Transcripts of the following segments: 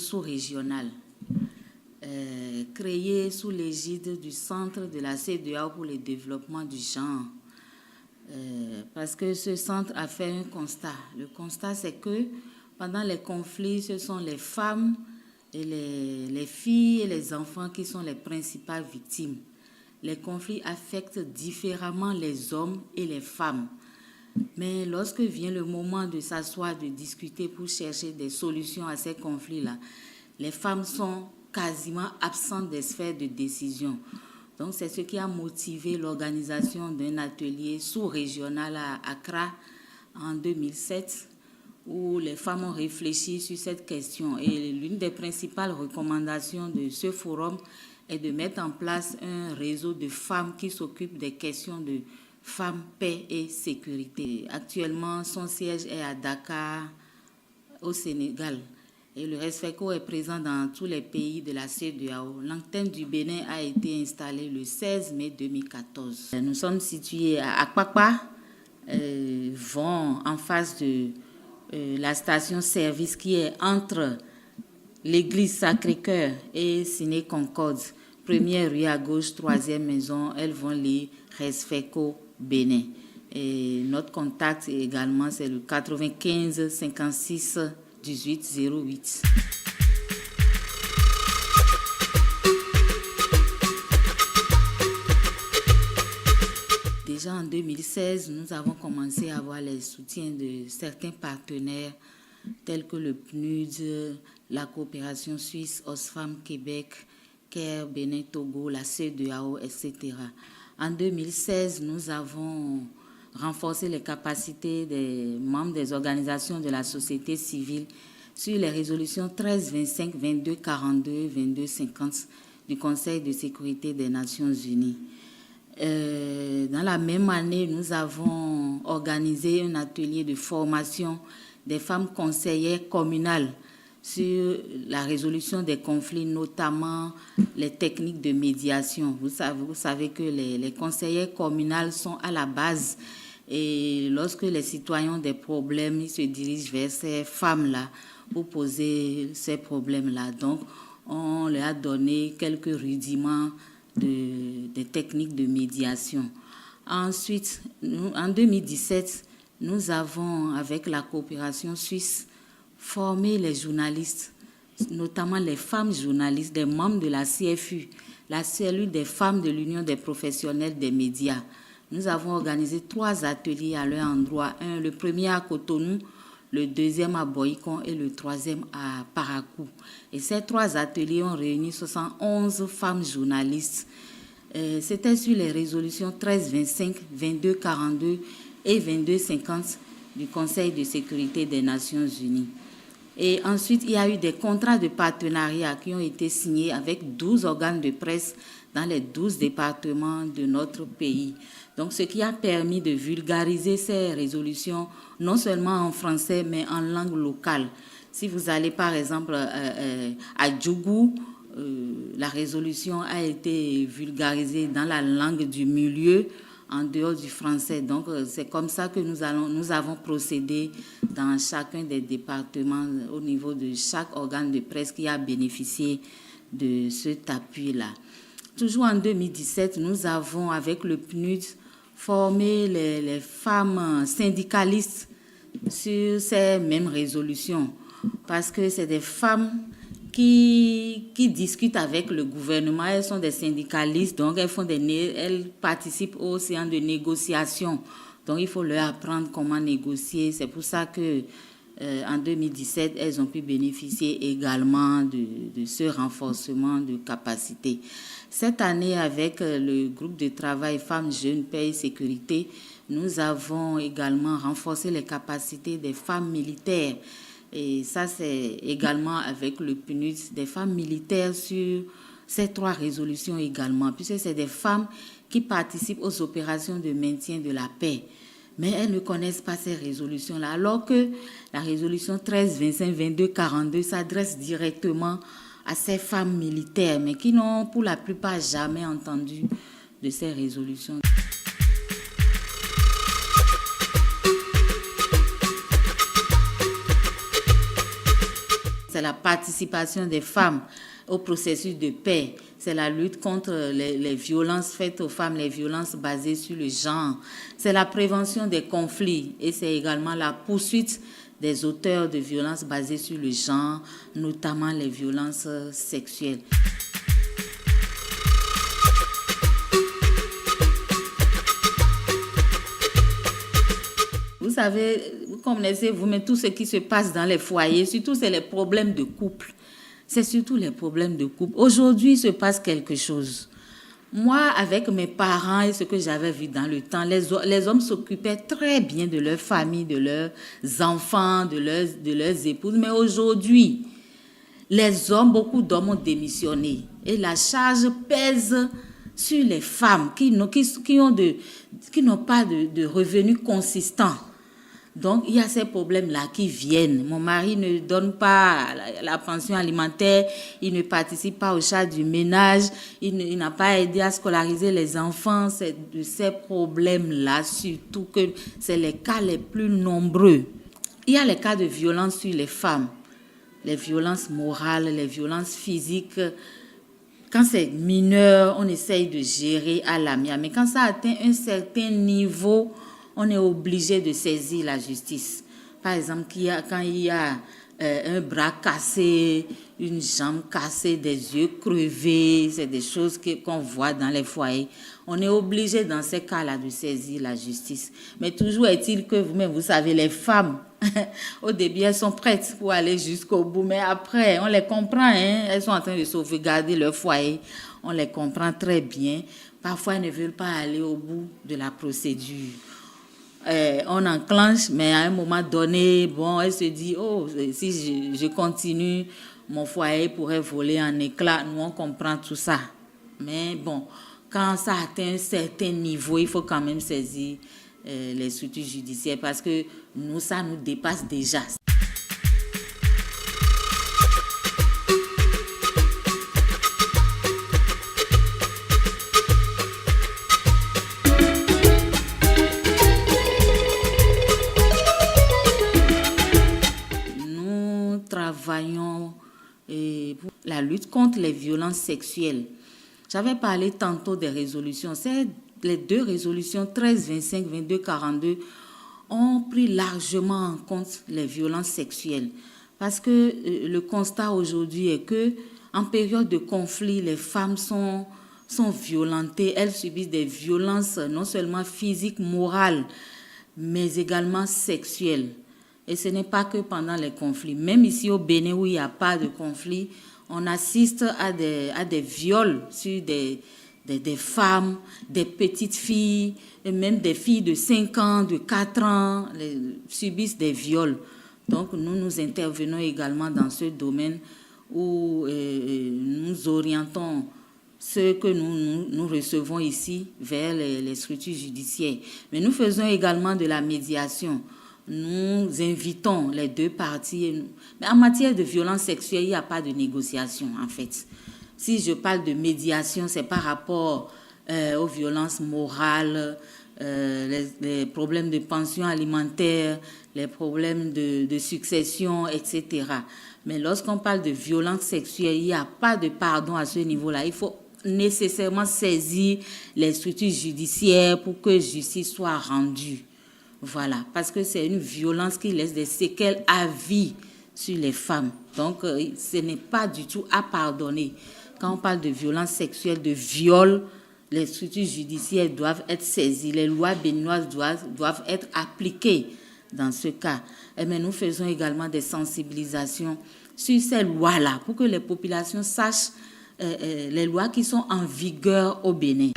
sous-régional, créé sous l'égide du Centre de la CEDEAO pour le développement du genre. Parce que ce centre a fait un constat. Le constat, c'est que pendant les conflits, ce sont les femmes et les filles et les enfants qui sont les principales victimes. Les conflits affectent différemment les hommes et les femmes. Mais lorsque vient le moment de s'asseoir, de discuter pour chercher des solutions à ces conflits-là, les femmes sont quasiment absentes des sphères de décision. Donc, c'est ce qui a motivé l'organisation d'un atelier sous-régional à Accra en 2007, où les femmes ont réfléchi sur cette question. Et l'une des principales recommandations de ce forum est de mettre en place un réseau de femmes qui s'occupent des questions de femmes, paix et sécurité. Actuellement, son siège est à Dakar, au Sénégal. Et le RESFECO est présent dans tous les pays de la CEDEAO. L'antenne du Bénin a été installée le 16 mai 2014. Nous sommes situés à Akpakpa, en face de la station-service qui est entre l'église Sacré-Cœur et Ciné Concorde. Première rue à gauche, troisième maison, elles vont lire RESFECO Bénin. Et notre contact également, c'est le 95 56 18 08. Déjà en 2016, nous avons commencé à avoir les soutiens de certains partenaires tels que le PNUD, la coopération suisse, Osfam Québec, CARE, Bénin, Togo, la CEDEAO, etc. En 2016, nous avons renforcer les capacités des membres des organisations de la société civile sur les résolutions 1325, 2242, 2250 du Conseil de sécurité des Nations Unies. Dans la même année, nous avons organisé un atelier de formation des femmes conseillères communales sur la résolution des conflits, notamment les techniques de médiation. Vous savez que les conseillères communales sont à la base. Et lorsque les citoyens ont des problèmes, ils se dirigent vers ces femmes-là pour poser ces problèmes-là. Donc, on leur a donné quelques rudiments des techniques de médiation. Ensuite, en 2017, nous avons, avec la coopération suisse, formé les journalistes, notamment les femmes journalistes, des membres de la CFU, la cellule des femmes de l'Union des professionnels des médias. Nous avons organisé 3 ateliers à leur endroit. Le premier à Cotonou, le deuxième à Boïcon et le troisième à Parakou. Et ces 3 ateliers ont réuni 71 femmes journalistes. C'était sur les résolutions 1325, 2242 et 2250 du Conseil de sécurité des Nations Unies. Et ensuite, il y a eu des contrats de partenariat qui ont été signés avec 12 organes de presse dans les 12 départements de notre pays. Donc, ce qui a permis de vulgariser ces résolutions, non seulement en français, mais en langue locale. Si vous allez, par exemple, à Djougou, la résolution a été vulgarisée dans la langue du milieu, en dehors du français. Donc, c'est comme ça que nous avons procédé dans chacun des départements, au niveau de chaque organe de presse qui a bénéficié de cet appui-là. Toujours en 2017, nous avons, avec le PNUD, formé les femmes syndicalistes sur ces mêmes résolutions. Parce que c'est des femmes qui discutent avec le gouvernement. Elles sont des syndicalistes, donc elles participent aux séances de négociation. Donc, il faut leur apprendre comment négocier. C'est pour ça que en 2017, elles ont pu bénéficier également de ce renforcement de capacité. Cette année, avec le groupe de travail Femmes, Jeunes, Paix et Sécurité, nous avons également renforcé les capacités des femmes militaires. Et ça, c'est également avec le PNUD, des femmes militaires sur ces 3 résolutions également, puisque c'est des femmes qui participent aux opérations de maintien de la paix. Mais elles ne connaissent pas ces résolutions-là, alors que la résolution 13, 25, 22, 42 s'adresse directement à ces femmes militaires, mais qui n'ont pour la plupart jamais entendu de ces résolutions. c'est la participation des femmes au processus de paix. C'est la lutte contre les violences faites aux femmes, les violences basées sur le genre. C'est la prévention des conflits et c'est également la poursuite des auteurs de violences basées sur le genre, notamment les violences sexuelles. Vous savez, vous connaissez vous-même tout ce qui se passe dans les foyers, surtout c'est les problèmes de couple. C'est surtout les problèmes de couple. Aujourd'hui, il se passe quelque chose. Moi, avec mes parents et ce que j'avais vu dans le temps, les hommes s'occupaient très bien de leur famille, de leurs enfants, de leurs épouses. Mais aujourd'hui, beaucoup d'hommes ont démissionné. Et la charge pèse sur les femmes qui n'ont pas de revenus consistants. Donc, il y a ces problèmes-là qui viennent. Mon mari ne donne pas la pension alimentaire, il ne participe pas aux charges du ménage, il n'a pas aidé à scolariser les enfants. C'est de ces problèmes-là, surtout que c'est les cas les plus nombreux. Il y a les cas de violence sur les femmes, les violences morales, les violences physiques. Quand c'est mineur, on essaye de gérer à l'amiable. Mais quand ça atteint un certain niveau, on est obligé de saisir la justice. Par exemple, quand il y a un bras cassé, une jambe cassée, des yeux crevés, c'est des choses qu'on voit dans les foyers. On est obligé dans ces cas-là de saisir la justice. Mais toujours est-il que vous-même, vous savez, les femmes, au début, elles sont prêtes pour aller jusqu'au bout. Mais après, on les comprend, elles sont en train de sauvegarder leur foyer. On les comprend très bien. Parfois, elles ne veulent pas aller au bout de la procédure. On enclenche, mais à un moment donné, elle se dit, si je continue, mon foyer pourrait voler en éclats. Nous, on comprend tout ça. Mais quand ça atteint un certain niveau, il faut quand même saisir les structures judiciaires parce que ça nous dépasse déjà. Travaillons pour la lutte contre les violences sexuelles. J'avais parlé tantôt des résolutions. Les deux résolutions 13, 25, 22, 42 ont pris largement en compte les violences sexuelles. Parce que le constat aujourd'hui est que en période de conflit, les femmes sont violentées. Elles subissent des violences non seulement physiques, morales, mais également sexuelles. Et ce n'est pas que pendant les conflits. Même ici au Bénin où il n'y a pas de conflit, on assiste à des viols sur des femmes, des petites filles, et même des filles de 5 ans, de 4 ans, subissent des viols. Donc nous intervenons également dans ce domaine où nous orientons ce que nous recevons ici vers les structures judiciaires. Mais nous faisons également de la médiation. Nous invitons les deux parties. Mais en matière de violence sexuelle, il n'y a pas de négociation, en fait. Si je parle de médiation, c'est par rapport aux violences morales, les problèmes de pension alimentaire, les problèmes de succession, etc. Mais lorsqu'on parle de violence sexuelle, il n'y a pas de pardon à ce niveau-là. Il faut nécessairement saisir les structures judiciaires pour que justice soit rendue. Voilà, parce que c'est une violence qui laisse des séquelles à vie sur les femmes. Donc, ce n'est pas du tout à pardonner. Quand on parle de violence sexuelle, de viol, les structures judiciaires doivent être saisies. Les lois béninoises doivent être appliquées dans ce cas. Mais nous faisons également des sensibilisations sur ces lois-là pour que les populations sachent les lois qui sont en vigueur au Bénin.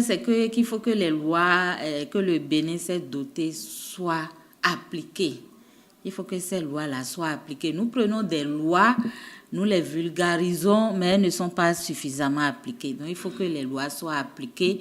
C'est qu'il faut que les lois que le Bénin s'est doté soient appliquées. Il faut que ces lois-là soient appliquées. Nous prenons des lois, nous les vulgarisons, mais elles ne sont pas suffisamment appliquées. Donc, il faut que les lois soient appliquées.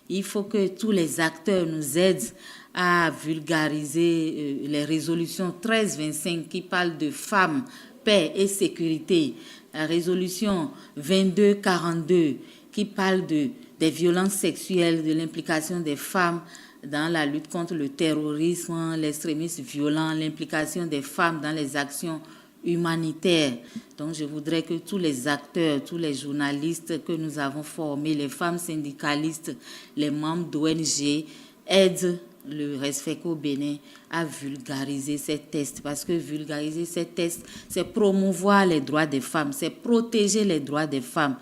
Il faut que tous les acteurs nous aident à vulgariser les résolutions 13-25 qui parlent de femmes, paix et sécurité. la résolution 2242 qui parle des violences sexuelles, de l'implication des femmes dans la lutte contre le terrorisme, l'extrémisme violent, l'implication des femmes dans les actions humanitaires. Donc, je voudrais que tous les acteurs, tous les journalistes que nous avons formés, les femmes syndicalistes, les membres d'ONG, aident le RESFECO au Bénin à vulgariser ces tests. Parce que vulgariser ces tests, c'est promouvoir les droits des femmes, c'est protéger les droits des femmes.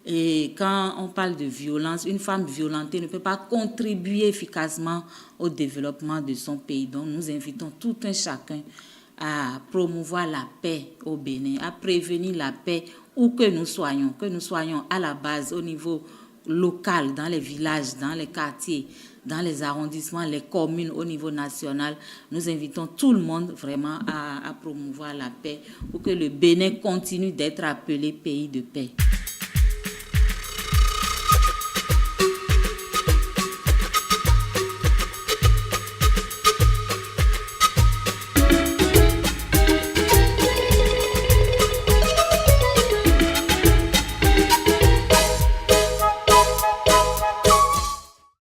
Et quand on parle de violence, une femme violentée ne peut pas contribuer efficacement au développement de son pays. Donc, nous invitons tout un chacun à promouvoir la paix au Bénin, à prévenir la paix où que nous soyons à la base, au niveau local, dans les villages, dans les quartiers, dans les arrondissements, les communes, au niveau national. Nous invitons tout le monde vraiment à promouvoir la paix pour que le Bénin continue d'être appelé pays de paix.